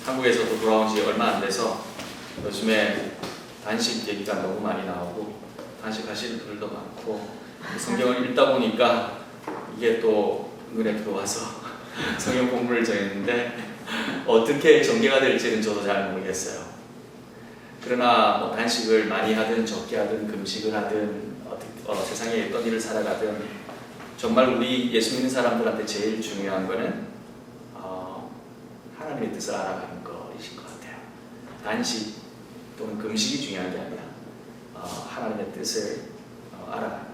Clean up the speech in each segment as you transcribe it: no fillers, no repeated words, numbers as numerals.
한국에서도 돌아온 지 얼마 안 돼서 요즘에 단식 얘기가 너무 많이 나오고 단식하시는 분들도 많고 성경을 읽다 보니까 이게 또 눈에 들어와서 성경 공부를 정했는데 어떻게 전개가 될지는 저도 잘 모르겠어요. 그러나 뭐 단식을 많이 하든 적게 하든 금식을 하든 세상에 어떤 일을 살아가든 정말 우리 예수 믿는 사람들한테 제일 중요한 거는 하나님의 뜻을 알아가는 것이신 것 같아요. 단식 또는 금식이 중요한 게 아니라 하나님의 뜻을 알아가는,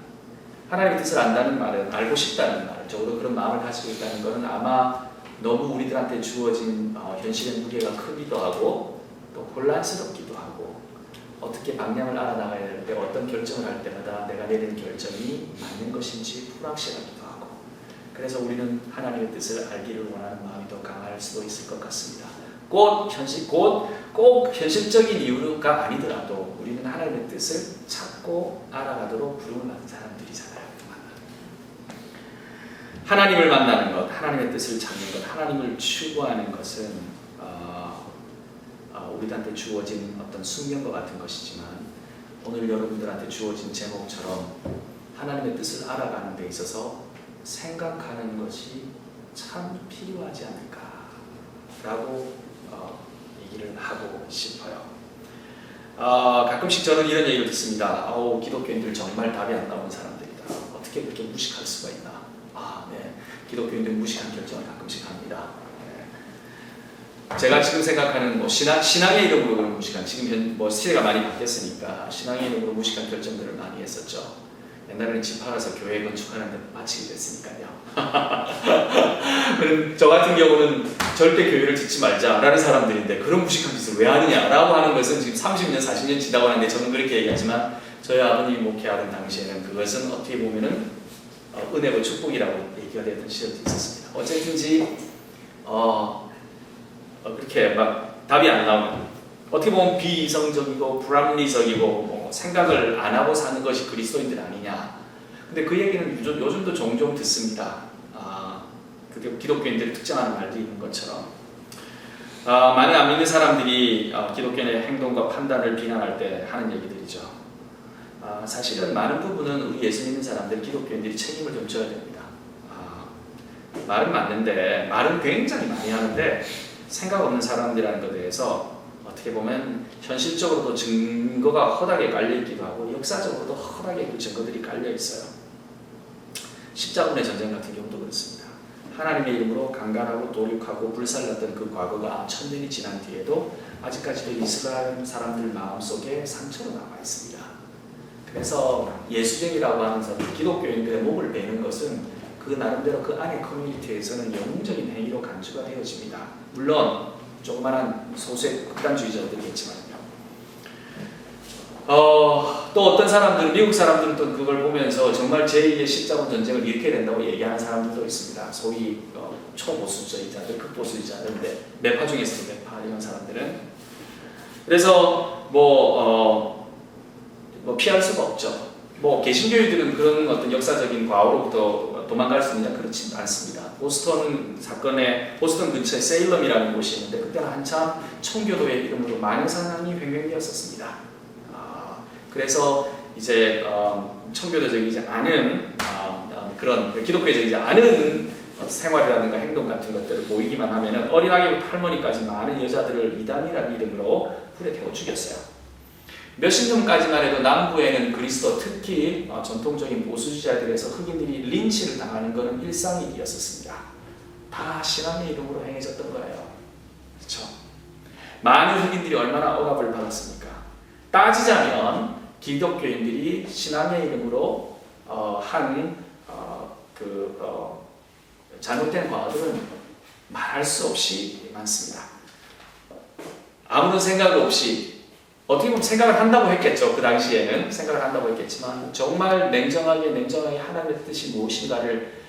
하나님의 뜻을 안다는 말은 알고 싶다는 말, 적어도 그런 마음을 가지고 있다는 것은 아마 너무 우리들한테 주어진 현실의 무게가 크기도 하고 또 혼란스럽기도 하고 어떻게 방향을 알아나가야 될 때 어떤 결정을 할 때마다 내가 내리는 결정이 맞는 것인지 불확실하기도 하고, 그래서 우리는 하나님의 뜻을 알기를 원하는 마음이 더 강할 수도 있을 것 같습니다. 꼭 현실적인 이유가 아니더라도 우리는 하나님의 뜻을 찾고 알아가도록 부름을 받은 사람들이잖아요. 하나님을 만나는 것, 하나님의 뜻을 찾는 것, 하나님을 추구하는 것은 우리한테 주어진 어떤 숙명과 같은 것이지만 오늘 여러분들한테 주어진 제목처럼 하나님의 뜻을 알아가는 데 있어서 생각하는 것이 참 필요하지 않을까라고 얘기를 하고 싶어요. 가끔씩 저는 이런 얘기를 듣습니다. 기독교인들 정말 답이 안 나오는 사람들이다. 어떻게 그렇게 무식할 수가 있나. 네. 기독교인들 무식한 결정을 가끔씩 합니다. 네. 제가 지금 생각하는 신앙의 이름으로 무식한, 지금 시대가 많이 바뀌었으니까 신앙의 이름으로 무식한 결정들을 많이 했었죠. 옛날에는 집 팔아서 교회 건축하는데 바치게 됐으니까요. 저 같은 경우는 절대 교회를 짓지 말자라는 사람들인데 그런 무식한 짓을 왜 하느냐라고 하는 것은 지금 30년, 40년 지나고 하는데 저는 그렇게 얘기하지만 저희 아버님이 목회하던 당시에는 그것은 어떻게 보면은 은혜고 축복이라고 얘기가 되던 시절도 있었습니다. 어쨌든지 그렇게 막 답이 안 나오는, 어떻게 보면 비이성적이고 불합리적이고 생각을 안 하고 사는 것이 그리스도인들 아니냐. 근데 그 얘기는 요즘도 종종 듣습니다. 기독교인들이 특정하는 말도 있는 것처럼 많은 안 믿는 사람들이 기독교인의 행동과 판단을 비난할 때 하는 얘기들이죠. 사실은 많은 부분은 우리 예수 믿는 사람들, 기독교인들이 책임을 좀 져야 됩니다. 말은 맞는데, 말은 굉장히 많이 하는데 생각 없는 사람들이라는 것에 대해서 어떻게 보면 현실적으로도 증거가 허다하게 깔려있기도 하고 역사적으로도 허다하게 그 증거들이 깔려있어요. 십자군의 전쟁 같은 경우도 그렇습니다. 하나님의 이름으로 강간하고 도륙하고 불살랐던 그 과거가 1000년이 지난 뒤에도 아직까지도 이스라엘 사람들 마음속에 상처로 남아있습니다. 그래서 예수쟁이라고 하는 사람, 기독교인들의 목을 베는 것은 그 나름대로 그 안의 커뮤니티에서는 영웅적인 행위로 간주가 되어집니다. 물론 조그만한 소수의 극단주의자들이겠지만요. 또 어떤 사람들은, 미국 사람들은 또 그걸 보면서 정말 제2의 십자군 전쟁을 일으켜야 된다고 얘기하는 사람들도 있습니다. 소위 초보수주의자들, 극보수주의자들, 매파 중에서도 매파 이런 사람들은. 그래서 피할 수가 없죠. 개신교인들은 그런 어떤 역사적인 과오로부터 도망갈 수 있느냐, 그렇지 않습니다. 보스턴 근처에 세일럼이라는 곳이 있는데 그때는 한참 청교도의 이름으로 만유산항이 횡행되었었습니다. 그래서 이제 청교도적이지 않은 그런 기독교적이지 않은 생활이라든가 행동 같은 것들을 보이기만 하면은 어린아기 할머니까지 많은 여자들을 이단이라는 이름으로 불에 태워 죽였어요. 몇십 년까지만 해도 남부에는 그리스도, 특히 전통적인 보수주의자들에서 흑인들이 린치를 당하는 것은 일상이 되었었습니다. 다 신앙의 이름으로 행해졌던 거예요. 그렇죠? 많은 흑인들이 얼마나 억압을 받았습니까? 따지자면 기독교인들이 신앙의 이름으로 잘못된 과오들은 말할 수 없이 많습니다. 아무런 생각 없이, 어떻게 보면 생각을 한다고 했겠죠. 그 당시에는 생각을 한다고 했겠지만 정말 냉정하게 하나님의 뜻이 무엇인가를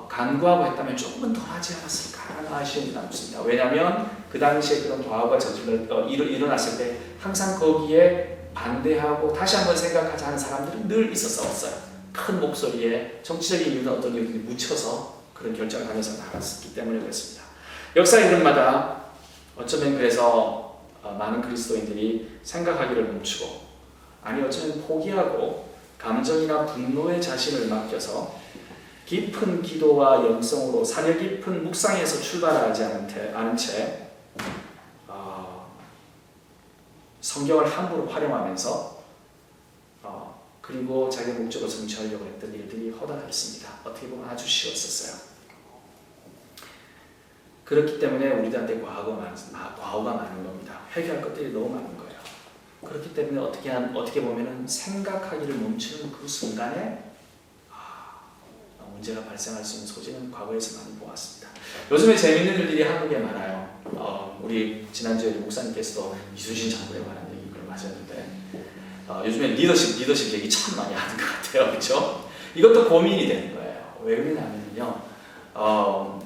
간구하고 했다면 조금은 더 하지 않았을까 하는 아쉬움이 남습니다. 왜냐하면 그 당시에 그런 과오가 일어났을 때 항상 거기에 반대하고 다시 한번 생각하자 하는 사람들은 늘 있었어요. 큰 목소리에 정치적인 이유나 어떤 이유들이 묻혀서 그런 결정을 하면서 나갔기 때문에 그렇습니다. 역사의 흐름마다 어쩌면 그래서 많은 그리스도인들이 생각하기를 멈추고, 아니 어쩌면 포기하고 감정이나 분노의 자신을 맡겨서 깊은 기도와 영성으로 사려 깊은 묵상에서 출발하지 않은 채 성경을 함부로 활용하면서 그리고 자기 목적을 성취하려고 했던 일들이 허다했습니다. 어떻게 보면 아주 쉬웠었어요. 그렇기 때문에 우리들한테 과오가 많은 겁니다. 해결할 것들이 너무 많은 거예요. 그렇기 때문에 어떻게 보면은 생각하기를 멈추는 그 순간에 문제가 발생할 수 있는 소지는 과거에서 많이 보았습니다. 요즘에 재밌는 일들이 한국에 많아요. 우리 지난주에 목사님께서도 이순신 장군에 관한 얘기를 하셨는데 요즘에 리더십 얘기 참 많이 하는 것 같아요. 그렇죠? 이것도 고민이 되는 거예요. 왜 그러냐면요.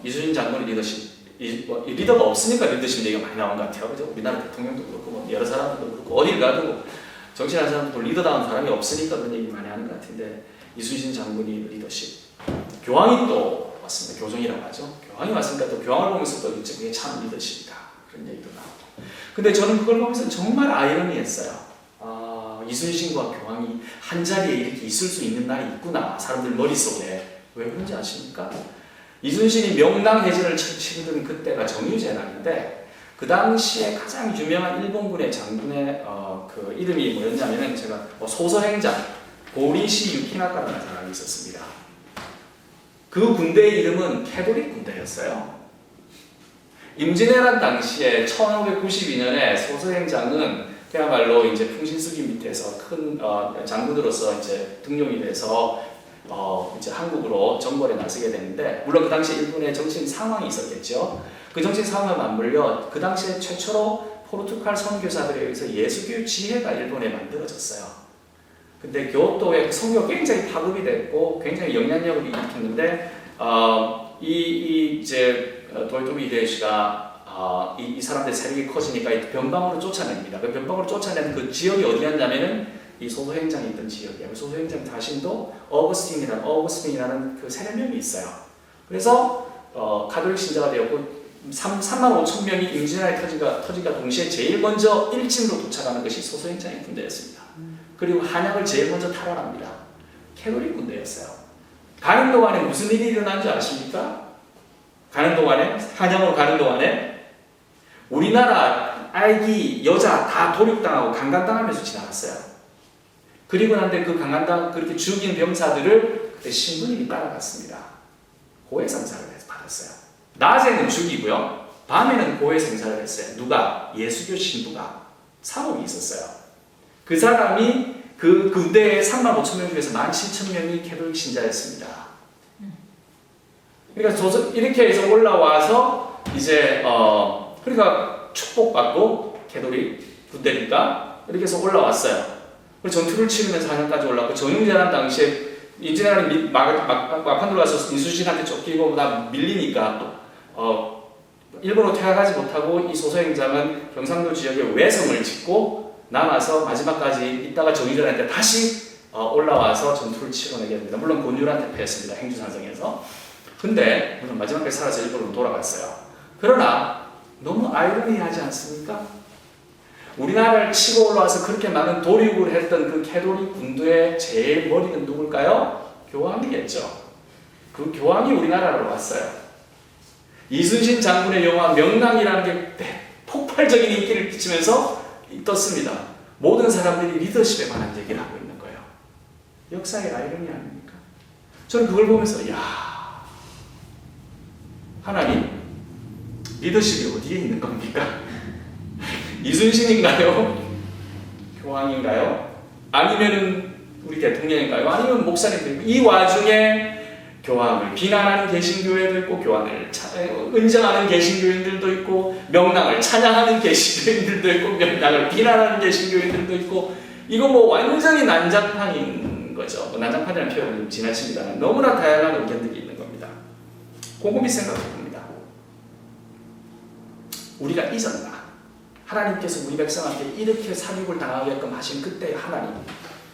이순신 장군의 리더가 없으니까 리더십 얘기가 많이 나온 것 같아요. 그죠? 우리나라 대통령도 그렇고 뭐 여러 사람들도 그렇고 어딜 가도 정치하는 사람도 리더다운 사람이 없으니까 그런 얘기 많이 하는 것 같은데, 이순신 장군이 리더십, 교황이 또 왔습니다. 교종이라고 하죠. 교황이 왔으니까 또 교황을 보면서 또 그게 참 리더십이다 그런 얘기도 나오고. 근데 저는 그걸 보면서 정말 아이러니했어요. 이순신과 교황이 한 자리에 이렇게 있을 수 있는 날이 있구나, 사람들 머릿속에. 왜 그런지 아십니까? 이순신이 명랑해진을 치르던 그때가 정유재 날인데, 그 당시에 가장 유명한 일본군의 장군의 그 이름이 뭐였냐면은, 제가 소서행장 고리시 유키나카라는 사람이 있었습니다. 그 군대의 이름은 캐도릭 군대였어요. 임진왜란 당시에 1592년에 소서행장은 그야말로 이제 풍신수기 밑에서 큰 장군으로서 이제 등용이 돼서 이제 한국으로 정벌에 나서게 되는데, 물론 그 당시에 일본의 정치적 상황이 있었겠죠. 그 정치적 상황을 맞물려 그 당시에 최초로 포르투갈 선교사들에 의해서 예수교 지회가 일본에 만들어졌어요. 근데 교토의 선교가 굉장히 파급이 됐고 굉장히 영향력을 일으켰는데, 이제 도요토미 히데요시가 이 사람들 세력이 커지니까 변방으로 쫓아냅니다. 그 변방으로 쫓아낸 그 지역이 어디였냐면은 이 소서행장이 있던 지역이에요. 소서행장 자신도 어거스틴이라는 그 세례명이 있어요. 그래서 가톨릭 신자가 되었고 3만 5천 명이 임진왜란이 터진과 동시에 제일 먼저 일진으로 도착하는 것이 소서행장의 군대였습니다. 그리고 한약을 제일 먼저 탈환합니다. 캐톨릭 군대였어요. 가는 동안에 무슨 일이 일어난 줄 아십니까? 한양으로 가는 동안에 우리나라 아기, 여자 다 도륙당하고 강간당하면서 지나갔어요. 그리고 난데 그 그렇게 죽인 병사들을 그때 신부님이 따라갔습니다. 고해성사를 받았어요. 낮에는 죽이고요, 밤에는 고해성사를 했어요. 누가? 예수교 신부가 사복이 있었어요. 그 사람이 그 군대의 3만 5천 명 중에서 17,000명이 캐톨릭 신자였습니다. 그러니까 이렇게 해서 올라와서 이제 그러니까 축복받고 캐톨릭 군대니까 이렇게 해서 올라왔어요. 그리고 전투를 치르면서 한양까지 올라왔고, 정유재란 당시에 임진왜란이 막판 들어가서 이순신한테 쫓기고 다 밀리니까 일본으로 퇴각하지 못하고 이 소서행장은 경상도 지역에 외성을 짓고 남아서 마지막까지 있다가 정유재한테 다시 올라와서 전투를 치러내게 됩니다. 물론 곤율한테 패했습니다. 행주산성에서. 근데 마지막까지 살아서 일본으로 돌아갔어요. 그러나 너무 아이러니하지 않습니까? 우리나라를 치고 올라와서 그렇게 많은 도륙을 했던 그 캐톨릭 군대의 제일 머리는 누굴까요? 교황이겠죠. 그 교황이 우리나라로 왔어요. 이순신 장군의 영화 명랑이라는 게 폭발적인 인기를 끼치면서 떴습니다. 모든 사람들이 리더십에 관한 얘기를 하고 있는 거예요. 역사의 아이러니 아닙니까? 저는 그걸 보면서 하나님, 리더십이 어디에 있는 겁니까? 이순신인가요? 교황인가요? 아니면 우리 대통령인가요? 아니면 목사님들인가요? 이 와중에 교황을 비난하는 개신교회도 있고, 교황을 은정하는 개신교인들도 있고, 명랑을 찬양하는 개신교인들도 있고, 명랑을 비난하는 개신교인들도 있고, 이거 뭐 완전히 난장판인 거죠. 난장판이라는 표현은 좀 지나칩니다만 너무나 다양한 의견들이 있는 겁니다. 곰곰이 생각해 봅니다. 우리가 잊었나? 하나님께서 우리 백성한테 이렇게 사륙을 당하게끔 하신 그때의 하나님,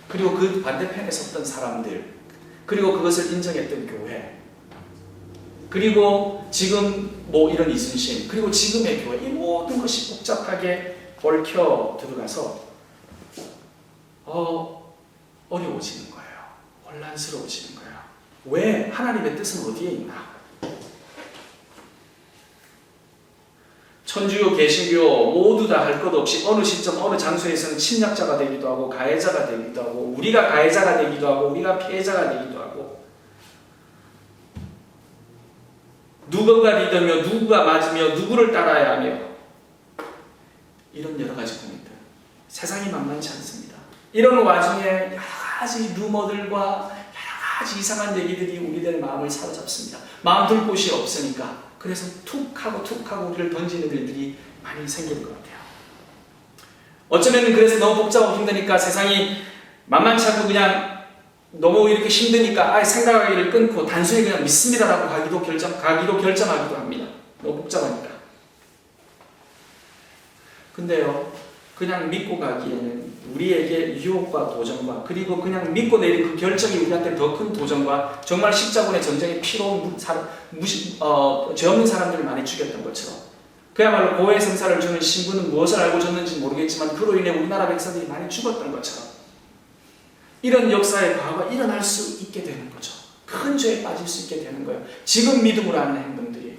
그리고 그 반대편에 섰던 사람들, 그리고 그것을 인정했던 교회, 그리고 지금 뭐 이런 이순신, 그리고 지금의 교회, 이 모든 것이 복잡하게 얽혀 들어가서 어려워지는 거예요. 혼란스러워지는 거예요. 왜? 하나님의 뜻은 어디에 있나? 천주교, 개신교 모두 다 할 것 없이 어느 시점, 어느 장소에서는 침략자가 되기도 하고 가해자가 되기도 하고 우리가 가해자가 되기도 하고 우리가 피해자가 되기도 하고 누구가 리더며 누구가 맞으며 누구를 따라야 하며 이런 여러 가지 고민들. 세상이 만만치 않습니다. 이런 와중에 여러 가지 루머들과 여러 가지 이상한 얘기들이 우리들의 마음을 사로잡습니다. 마음 둘 곳이 없으니까. 그래서 툭 하고 우리를 던지는 일들이 많이 생기는 것 같아요. 어쩌면 그래서 너무 복잡하고 힘드니까 세상이 만만치 않고 그냥 너무 이렇게 힘드니까 생각하기를 끊고 단순히 그냥 믿습니다라고 가기도 결정하기도 합니다. 너무 복잡하니까. 근데요, 그냥 믿고 가기에는 우리에게 유혹과 도전과 그리고 그냥 믿고 내린 그 결정이 우리한테 더 큰 도전과 정말 십자군의 전쟁에 피로 죄 없는 사람들을 많이 죽였던 것처럼 그야말로 고해 성사를 주는 신부는 무엇을 알고 줬는지 모르겠지만 그로 인해 우리나라 백성들이 많이 죽었던 것처럼 이런 역사의 과거가 일어날 수 있게 되는 거죠. 큰 죄에 빠질 수 있게 되는 거예요. 지금 믿음으로 하는 행동들이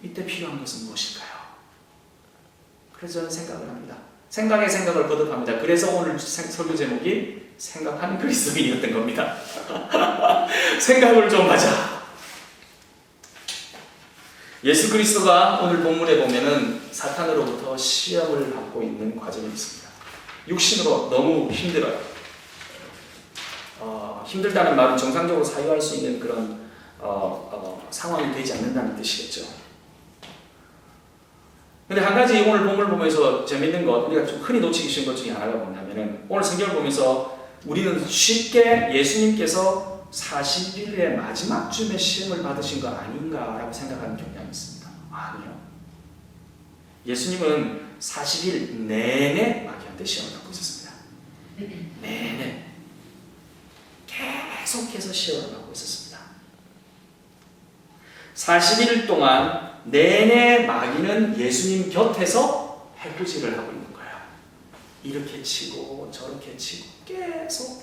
이때 필요한 것은 무엇일까요? 그래서 저는 생각을 합니다. 생각에 생각을 거듭합니다. 그래서 오늘 설교 제목이 생각하는 그리스도인이었던 겁니다. 생각을 좀 하자. 예수 그리스도가 오늘 본문에 보면은 사탄으로부터 시험을 받고 있는 과정이 있습니다. 육신으로 너무 힘들어요. 힘들다는 말은 정상적으로 사유할 수 있는 그런 상황이 되지 않는다는 뜻이겠죠. 근데 한 가지 오늘 본문을 보면서 재밌는 것, 우리가 좀 흔히 놓치기 쉬운 것 중에 하나가 뭐냐면은 오늘 성경을 보면서 우리는 쉽게 예수님께서 40일의 마지막 쯤에 시험을 받으신 거 아닌가라고 생각하는 경향이 있습니다. 아니요. 예수님은 40일 내내 마귀한테 시험을 받고 있었습니다. 내내. 계속해서 시험을 받고 있었습니다. 41일 동안 내내 마귀는 예수님 곁에서 해코지를 하고 있는 거예요. 이렇게 치고 저렇게 치고 계속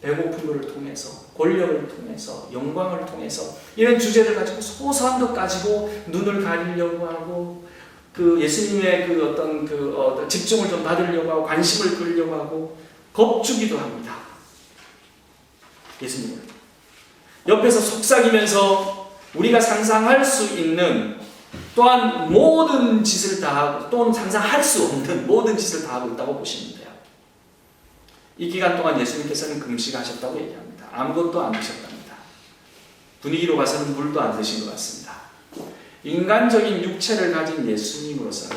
배고픈 것을 통해서 권력을 통해서 영광을 통해서 이런 주제를 가지고 소소한 것 가지고 눈을 가리려고 하고 그 예수님의 그 어떤 집중을 좀 받으려고 하고 관심을 끌려고 하고 겁주기도 합니다. 예수님을 옆에서 속삭이면서 우리가 상상할 수 있는 또한 모든 짓을 다 하고 또는 상상할 수 없는 모든 짓을 다 하고 있다고 보시면 돼요. 이 기간 동안 예수님께서는 금식하셨다고 얘기합니다. 아무것도 안 드셨답니다. 분위기로 봐서는 물도 안 드신 것 같습니다. 인간적인 육체를 가진 예수님으로서는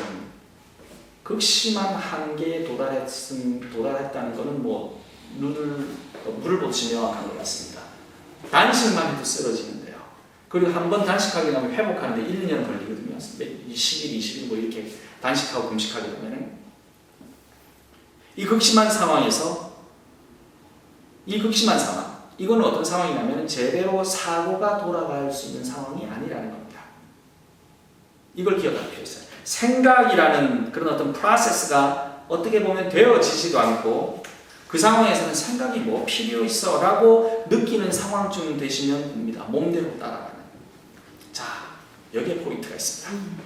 극심한 한계에 도달했다는 것은 물을 보시며 한 것 같습니다. 단식만 해도 쓰러지는데요. 그리고 한번 단식하게 되면 회복하는데 1, 2년 걸리거든요. 10일, 20일 뭐 이렇게 단식하고 금식하게 되면은 이 극심한 상황에서 이건 어떤 상황이냐면 제대로 사고가 돌아갈 수 있는 상황이 아니라는 겁니다. 이걸 기억할 필요 있어요. 생각이라는 그런 어떤 프로세스가 어떻게 보면 되어지지도 않고 그 상황에서는 생각이 뭐 필요 있어 라고 느끼는 상황쯤 되시면 됩니다. 몸대로 따라가는. 자, 여기에 포인트가 있습니다.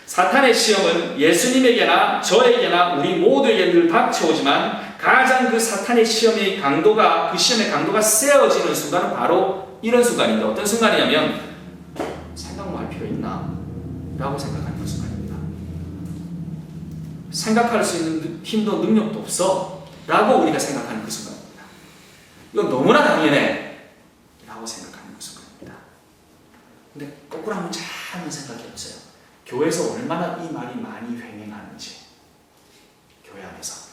사탄의 시험은 예수님에게나 저에게나 우리 모두에게 늘 닥쳐오지만 가장 그 사탄의 시험의 강도가 세어지는 순간은 바로 이런 순간입니다. 어떤 순간이냐면 생각 뭐 할 필요 있나? 라고 생각하는 그 순간입니다. 생각할 수 있는 힘도 능력도 없어 라고 우리가 생각하는 그 순간입니다. 이건 너무나 당연해 라고 생각하는 그 순간입니다. 근데 거꾸로 한번 잘 생각해 보세요. 교회에서 얼마나 이 말이 많이 횡행하는지. 교회 안에서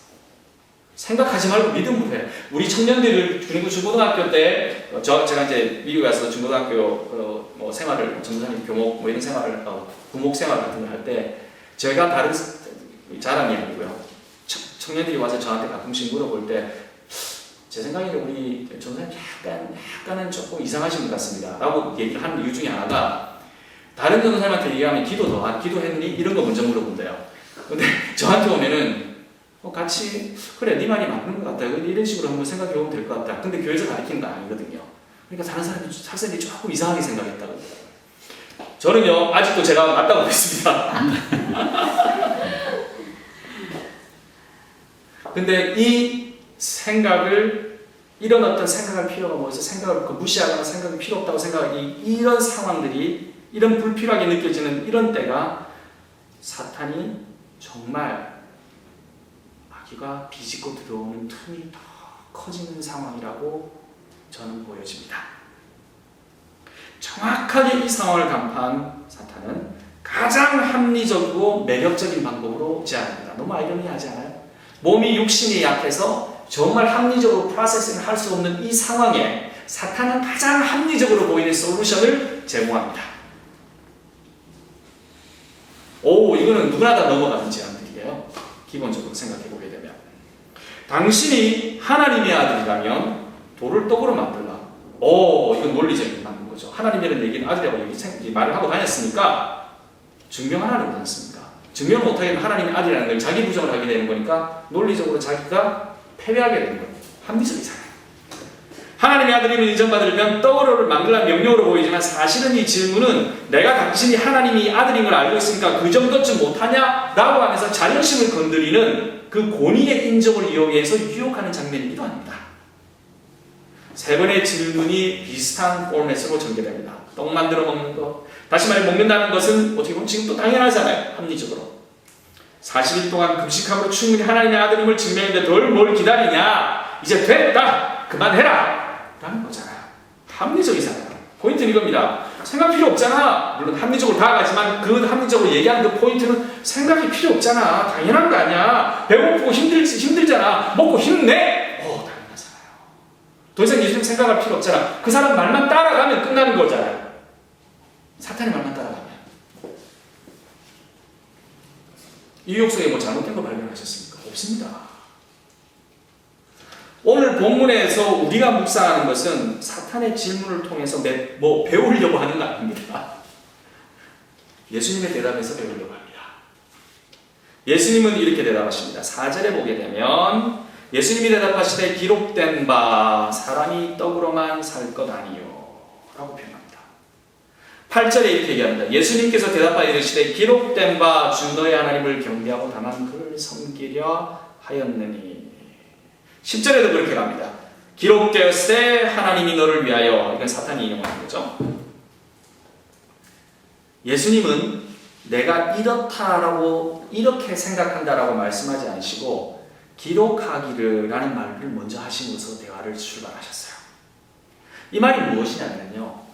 생각하지 말고 믿음으로 해. 우리 청년들을 그리고 중고등학교 때 제가 이제 미국에 가서 중고등학교 생활을 전도사님 교목 뭐 이런 생활을 부목 생활 같은 걸 할 때 제가 다른 자랑이 아니고요. 청년들이 와서 저한테 가끔씩 물어볼 때 제 생각에는 우리 전도사님 약간은 조금 이상하신 것 같습니다. 라고 얘기를 하는 이유 중에 하나가 다른 전도사님한테 얘기하면 기도했니? 이런 거 먼저 물어본대요. 근데 저한테 오면은 같이 그래 네 말이 맞는 것 같다. 이런 식으로 한번 생각해 보면 될 것 같다. 근데 교회에서 가르치는 거 아니거든요. 그러니까 다른 학생들이 조금 이상하게 생각했다고. 저는요 아직도 제가 맞다고 믿습니다. 근데 이 생각을 이런 어떤 생각할 필요가 뭐죠? 생각을 무시하거나 생각이 필요 없다고 생각하기 이런 상황들이 이런 불필요하게 느껴지는 이런 때가 사탄이 정말 마귀가 비집고 들어오는 틈이 더 커지는 상황이라고 저는 보여집니다. 정확하게 이 상황을 간파한 사탄은 가장 합리적이고 매력적인 방법으로 제안합니다. 너무 아이러니하지 않아요? 몸이 육신이 약해서 정말 합리적으로 프로세싱을 할 수 없는 이 상황에 사탄은 가장 합리적으로 보이는 솔루션을 제공합니다. 이거는 누구나 다 넘어가는 제안들이에요. 기본적으로 생각해 보게 되면 당신이 하나님의 아들이라면 돌을 떡으로 만들라. 이건 논리적인 맞는 거죠. 하나님이라는 얘기는 아들이라고 말을 하고 다녔으니까 증명하라는 거지 않습니까? 증명 못하게 하나님의 아들이라는 걸 자기 부정을 하게 되는 거니까 논리적으로 자기가 패배하게 되는 거예요. 합리적이잖아요. 하나님의 아들임을 인정받으려면 떡으로를 만들라는 명령으로 보이지만 사실은 이 질문은 내가 당신이 하나님이 아들임을 알고 있으니까 그 정도쯤 못하냐? 라고 하면서 자존심을 건드리는 그 권위의 인정을 이용해서 유혹하는 장면이기도 합니다. 세 번의 질문이 비슷한 포맷으로 전개됩니다. 떡 만들어 먹는 것. 다시 말해 먹는다는 것은 어떻게 보면 지금 또 당연하잖아요. 합리적으로. 40일 동안 금식함으로 충분히 하나님의 아들임을 증명했는데 뭘 기다리냐? 이제 됐다! 그만해라! 라는 거잖아요. 합리적이잖아요. 포인트는 이겁니다. 생각 필요 없잖아. 물론 합리적으로 다가가지만 그 합리적으로 얘기하는 그 포인트는 생각이 필요 없잖아. 당연한 거 아니야. 배고프고 힘들잖아. 먹고 힘내! 당연하잖아요. 더 이상 예수님 생각할 필요 없잖아. 그 사람 말만 따라가면 끝나는 거잖아요. 사탄의 말만 따라가면. 이 유혹 속에 뭐 잘못된 거 발견하셨습니까? 없습니다. 오늘 본문에서 우리가 묵상하는 것은 사탄의 질문을 통해서 배우려고 하는 거 아닙니다. 예수님의 대답에서 배우려고 합니다. 예수님은 이렇게 대답하십니다. 4절에 보게 되면 예수님이 대답하시되 기록된 바 사람이 떡으로만 살 것 아니요 라고 표현합니다. 8절에 이렇게 얘기합니다. 예수님께서 대답하여 이르시되 기록된 바 주 너의 하나님을 경배하고 다만 그를 섬기려 하였느니. 10절에도 그렇게 갑니다. 기록되었으되 하나님이 너를 위하여. 이건 사탄이 인용하는 거죠. 예수님은 내가 이렇다라고 이렇게 생각한다라고 말씀하지 않으시고 기록하기를 라는 말을 먼저 하시면서 대화를 출발하셨어요. 이 말이 무엇이냐면요,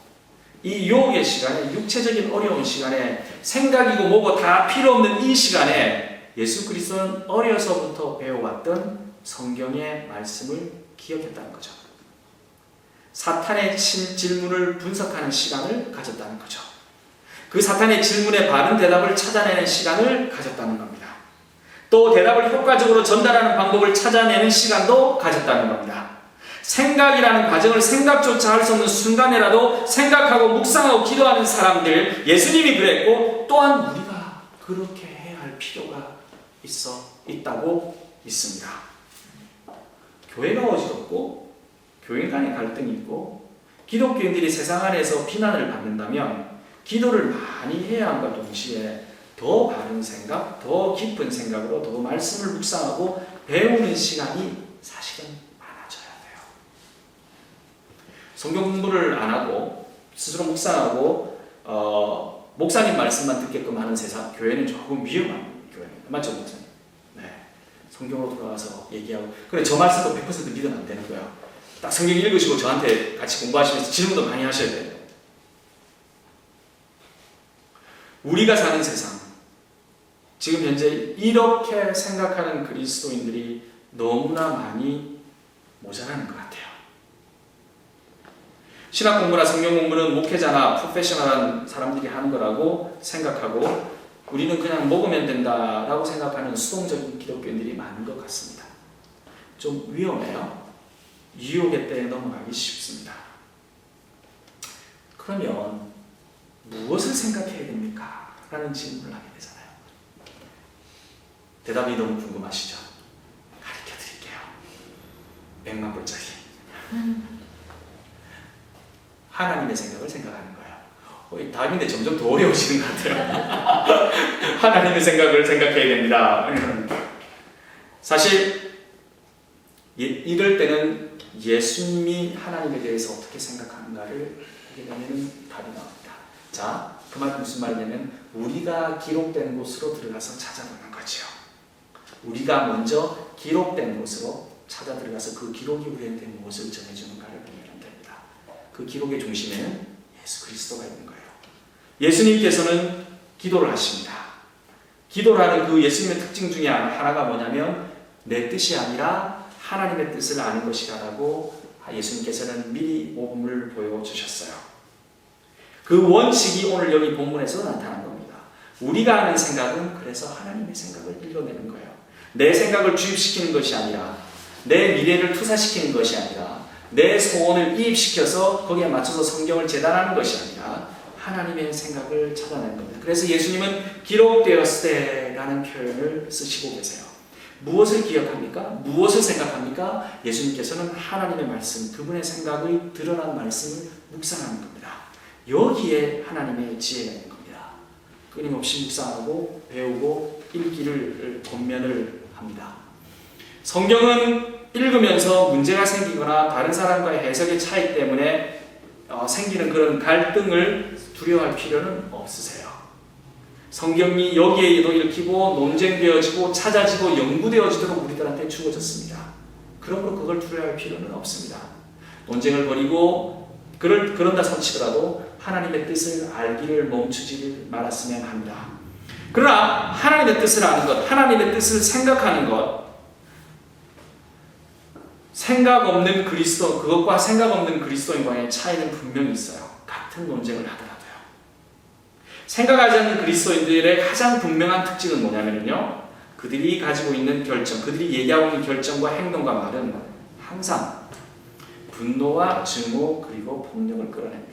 이 유혹의 시간에, 육체적인 어려운 시간에, 생각이고 뭐고 다 필요 없는 이 시간에 예수 그리스도는 어려서부터 배워왔던 성경의 말씀을 기억했다는 거죠. 사탄의 질문을 분석하는 시간을 가졌다는 거죠. 그 사탄의 질문에 바른 대답을 찾아내는 시간을 가졌다는 겁니다. 또 대답을 효과적으로 전달하는 방법을 찾아내는 시간도 가졌다는 겁니다. 생각이라는 과정을 생각조차 할 수 없는 순간에라도 생각하고 묵상하고 기도하는 사람들, 예수님이 그랬고 또한 우리가 그렇게 해야 할 필요가 있다고 믿습니다. 교회가 어지럽고 교인 간의 갈등이 있고 기독교인들이 세상 안에서 비난을 받는다면 기도를 많이 해야 함과 동시에 더 바른 생각, 더 깊은 생각으로 더 말씀을 묵상하고 배우는 시간이 사실은 많아져야 돼요. 성경 공부를 안 하고 스스로 묵상하고 목사님 말씀만 듣게끔 하는 세상, 교회는 조금 위험한 교회입니다. 맞죠, 목사님? 네. 성경으로 돌아가서 얘기하고, 그래 저 말씀도 100% 믿으면 안 되는 거야. 딱 성경 읽으시고 저한테 같이 공부하시면서 질문도 많이 하셔야 돼요. 우리가 사는 세상, 지금 현재 이렇게 생각하는 그리스도인들이 너무나 많이 모자라는 것 같아요. 신학 공부나 성경 공부는 목회자나 프로페셔널한 사람들이 하는 거라고 생각하고 우리는 그냥 먹으면 된다라고 생각하는 수동적인 기독교인들이 많은 것 같습니다. 좀 위험해요. 유혹의 때에 넘어가기 쉽습니다. 그러면 무엇을 생각해야 됩니까? 라는 질문을 하게 되잖아요. 대답이 너무 궁금하시죠? 가르쳐 드릴게요. 100만 불짜리. 하나님의 생각을 생각하는 거예요. 답인데 점점 더 어려워지는 것 같아요. 하나님의 생각을 생각해야 됩니다. 사실 이럴 때는 예수님이 하나님에 대해서 어떻게 생각하는가를 보게 되면 답이 나옵니다. 자, 그 말 무슨 말이냐면 우리가 기록된 곳으로 들어가서 찾아보는 거죠. 우리가 먼저 기록된 곳으로 찾아 들어가서 그 기록이 우리한테 무엇을 전해주는가를 보면 됩니다. 그 기록의 중심에는 예수 그리스도가 있는 거예요. 예수님께서는 기도를 하십니다. 기도라는 그 예수님의 특징 중에 하나가 뭐냐면 내 뜻이 아니라 하나님의 뜻을 아는 것이라고 예수님께서는 미리 모범을 보여주셨어요. 그 원칙이 오늘 여기 본문에서 나타난 겁니다. 우리가 하는 생각은 그래서 하나님의 생각을 읽어내는 거예요. 내 생각을 주입시키는 것이 아니라 내 미래를 투사시키는 것이 아니라 내 소원을 이입시켜서 거기에 맞춰서 성경을 재단하는 것이 아니라 하나님의 생각을 찾아내는 겁니다. 그래서 예수님은 기록되었을 때라는 표현을 쓰시고 계세요. 무엇을 기억합니까? 무엇을 생각합니까? 예수님께서는 하나님의 말씀, 그분의 생각의 드러난 말씀을 묵상하는 겁니다. 여기에 하나님의 지혜가 있는 겁니다. 끊임없이 묵상하고 배우고 읽기를 권면을 합니다. 성경은 읽으면서 문제가 생기거나 다른 사람과의 해석의 차이 때문에 생기는 그런 갈등을 두려워할 필요는 없으세요. 성경이 여기에도 읽히고 논쟁되어지고 찾아지고 연구되어지도록 우리들한테 주어졌습니다. 그러므로 그걸 두려워할 필요는 없습니다. 논쟁을 벌이고 그런다 손치더라도 하나님의 뜻을 알기를 멈추지를 말았으면 합니다. 그러나 하나님의 뜻을 아는 것, 하나님의 뜻을 생각하는 것, 생각 없는 그리스도, 그것과 생각 없는 그리스도인과의 차이는 분명히 있어요. 같은 논쟁을 하더라도요. 생각하지 않는 그리스도인들의 가장 분명한 특징은 뭐냐면요, 그들이 가지고 있는 결정, 그들이 얘기하고 있는 결정과 행동과 말은 항상 분노와 증오 그리고 폭력을 끌어냅니다.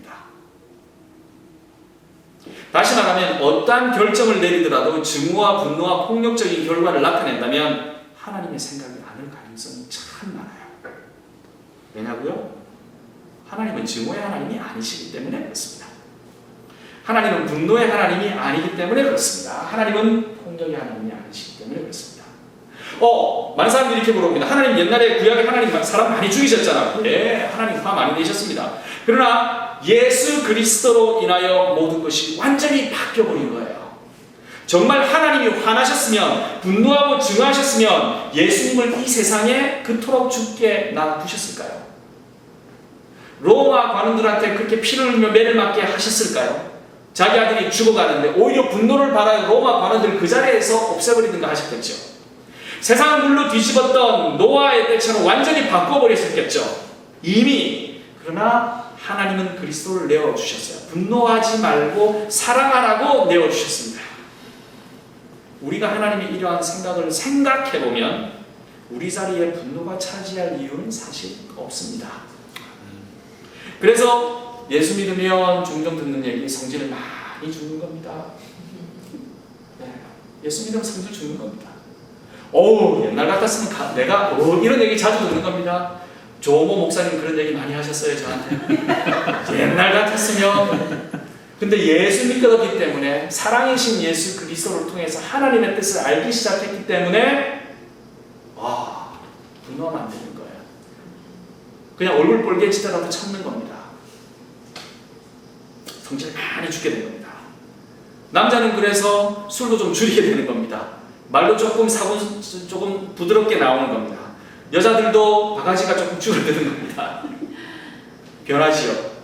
다시 말하면 어떠한 결정을 내리더라도 증오와 분노와 폭력적인 결과를 나타낸다면 하나님의 생각이 아닐 가능성이 참 많아요. 왜냐고요? 하나님은 증오의 하나님이 아니시기 때문에 그렇습니다. 하나님은 분노의 하나님이 아니기 때문에 그렇습니다. 하나님은 폭력의 하나님이 아니시기 때문에 그렇습니다. 많은 사람들이 이렇게 물어봅니다. 하나님 옛날에 구약에 하나님 사람 많이 죽이셨잖아요. 네, 하나님 화 많이 내셨습니다. 그러나 예수 그리스도로 인하여 모든 것이 완전히 바뀌어버린 거예요. 정말 하나님이 화나셨으면, 분노하고 증오하셨으면 예수님을 이 세상에 그토록 죽게 놔두셨을까요? 로마 관원들한테 그렇게 피를 흘리며 매를 맞게 하셨을까요? 자기 아들이 죽어가는데 오히려 분노를 받아 로마 관원들을 그 자리에서 없애버리든가 하셨겠죠. 세상을 물로 뒤집었던 노아의 때처럼 완전히 바꿔버리셨겠죠. 이미. 그러나 하나님은 그리스도를 내어주셨어요. 분노하지 말고 사랑하라고 내어주셨습니다. 우리가 하나님의 이러한 생각을 생각해보면 우리 자리에 분노가 차지할 이유는 사실 없습니다. 그래서 예수 믿으면 종종 듣는 얘기, 성질을 많이 주는 겁니다. 네. 예수 믿으면 성질 주는 겁니다. 옛날 같았으면 내가 이런 얘기 자주 듣는 겁니다. 조모 목사님 그런 얘기 많이 하셨어요, 저한테. 옛날 같았으면. 근데 예수 믿게 됐기 때문에, 사랑이신 예수 그리스도를 통해서 하나님의 뜻을 알기 시작했기 때문에 분노하면 안 되는 거예요. 그냥 얼굴 뻘개지더라도 참는 겁니다. 성질 많이 주게 된 겁니다. 남자는 그래서 술도 좀 줄이게 되는 겁니다. 말도 조금 부드럽게 나오는 겁니다. 여자들도 바가지가 조금 줄어드는 겁니다. 변하지요.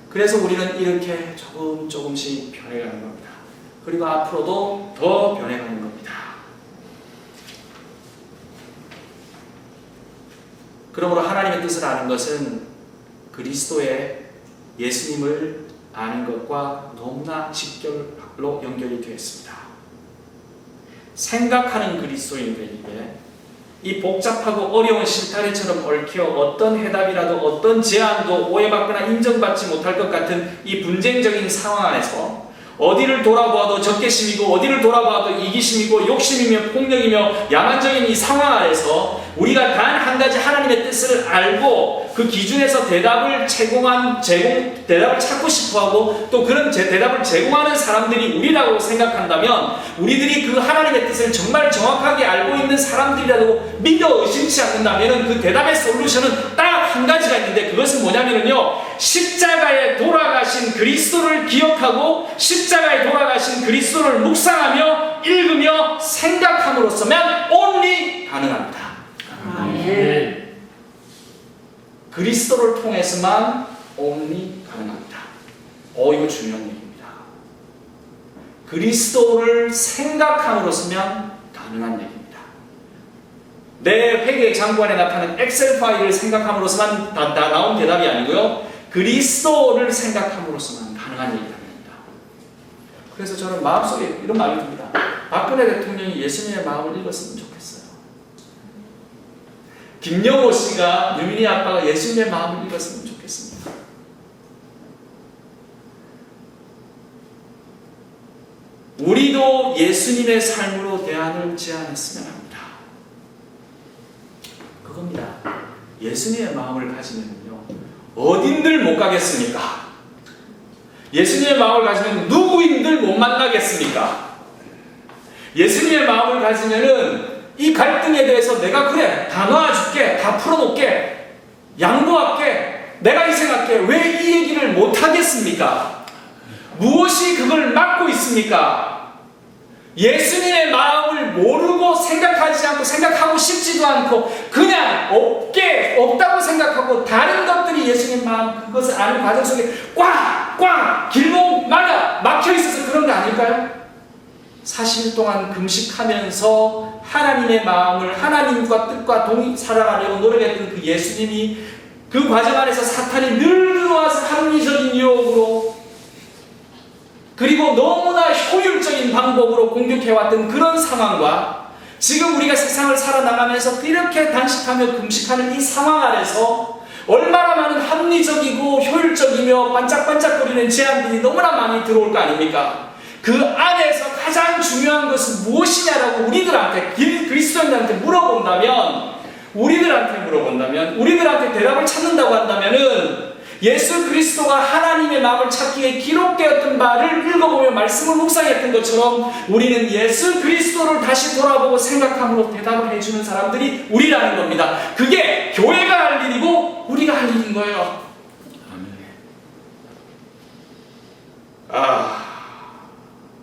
그래서 우리는 이렇게 조금씩 변해가는 겁니다. 그리고 앞으로도 더 변해가는 겁니다. 그러므로 하나님의 뜻을 아는 것은 그리스도의 예수님을 아는 것과 너무나 직결로 연결이 되어 있습니다. 생각하는 그리스도인들에게 이 복잡하고 어려운 실타래처럼 얽혀 어떤 해답이라도 어떤 제안도 오해받거나 인정받지 못할 것 같은 이 분쟁적인 상황 안에서 어디를 돌아보아도 적개심이고 어디를 돌아보아도 이기심이고 욕심이며 폭력이며 야만적인 이 상황 안에서 우리가 단 한 가지 하나님의 뜻을 알고 그 기준에서 대답을 대답을 찾고 싶어하고 또 그런 대답을 제공하는 사람들이 우리라고 생각한다면 우리들이 그 하나님의 뜻을 정말 정확하게 알고 있는 사람들이라도 믿어 의심치 않는다면 그 대답의 솔루션은 딱 한 가지가 있는데 그것은 뭐냐면요, 십자가에 돌아가신 그리스도를 기억하고 십자가에 돌아가신 그리스도를 묵상하며 읽으며 생각함으로써만 only 가능합니다. 아멘. 그리스도를 통해서만 only 가능합니다. 이거 중요한 얘기입니다. 그리스도를 생각함으로써만 가능한 얘기입니다. 내 회계 장관에 나타난 엑셀 파일을 생각함으로써만 다 나온 대답이 아니고요, 그리스도를 생각함으로써만 가능한 얘기입니다. 그래서 저는 마음속에 이런 마음이 듭니다. 박근혜 대통령이 예수님의 마음을 읽었으면 좋겠어요. 김영호 씨가, 유민희 아빠가 예수님의 마음을 읽었으면 좋겠습니다. 우리도 예수님의 삶으로 대안을 제안했으면 합니다. 그겁니다. 예수님의 마음을 가지면요, 어딘들 못 가겠습니까? 예수님의 마음을 가지면 누구인들 못 만나겠습니까? 예수님의 마음을 가지면은 이 갈등에 대해서 내가 그래 다 놔줄게, 다 풀어놓게, 양보할게, 내가 희생할게, 왜 이 얘기를 못 하겠습니까? 무엇이 그걸 막고 있습니까? 예수님의 마음을 모르고 생각하지 않고 생각하고 싶지도 않고 그냥 없다고 생각하고 다른 것들이 예수님 마음 그것을 아는 과정 속에 꽉 길목마다 막혀 있어서 그런 거 아닐까요? 40일 동안 금식하면서 하나님의 마음을 하나님과 뜻과 동의 살아가려고 노력했던 그 예수님이 그 과정 안에서 사탄이 늘 들어와서 합리적인 유혹으로 그리고 너무나 효율적인 방법으로 공격해왔던 그런 상황과 지금 우리가 세상을 살아나가면서 이렇게 단식하며 금식하는 이 상황 안에서 얼마나 많은 합리적이고 효율적이며 반짝반짝거리는 제안들이 너무나 많이 들어올 거 아닙니까? 그 안에서 가장 중요한 것은 무엇이냐라고 우리들한테 그리스도인들한테 물어본다면 우리들한테 대답을 찾는다고 한다면은 예수 그리스도가 하나님의 마음을 찾기에 기록되었던 바를 읽어보며 말씀을 묵상했던 것처럼 우리는 예수 그리스도를 다시 돌아보고 생각함으로 대답을 해주는 사람들이 우리라는 겁니다. 그게 교회가 할 일이고 우리가 할 일인 거예요.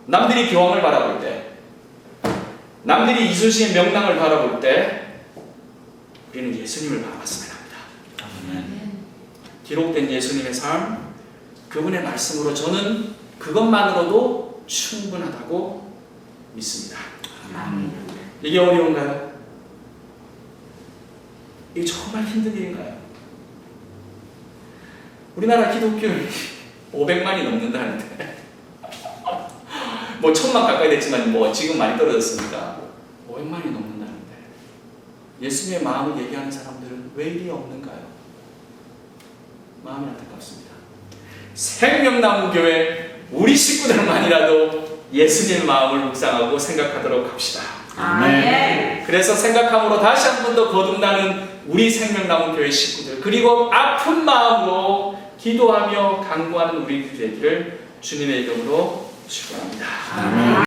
남들이 교황을 바라볼 때, 남들이 이순신의 명랑을 바라볼 때 우리는 예수님을 바라봤으면 합니다. 기록된 예수님의 삶, 그분의 말씀으로 저는 그것만으로도 충분하다고 믿습니다. 이게 어려운가요? 이게 정말 힘든 일인가요? 우리나라 기독교는 500만이 넘는다는데 뭐 1000만 가까이 됐지만 뭐 지금 많이 떨어졌으니까 500만이 넘는다는데 예수님의 마음을 얘기하는 사람들은 왜 이리 없는가요? 마음이 안타깝습니다. 생명나무교회 우리 식구들만이라도 예수님의 마음을 묵상하고 생각하도록 합시다. 아멘. 그래서 생각함으로 다시 한 번 더 거듭나는 우리 생명나무교회 식구들, 그리고 아픈 마음으로 기도하며 간구하는 우리 되기를 주님의 이름으로 축원합니다. 아멘.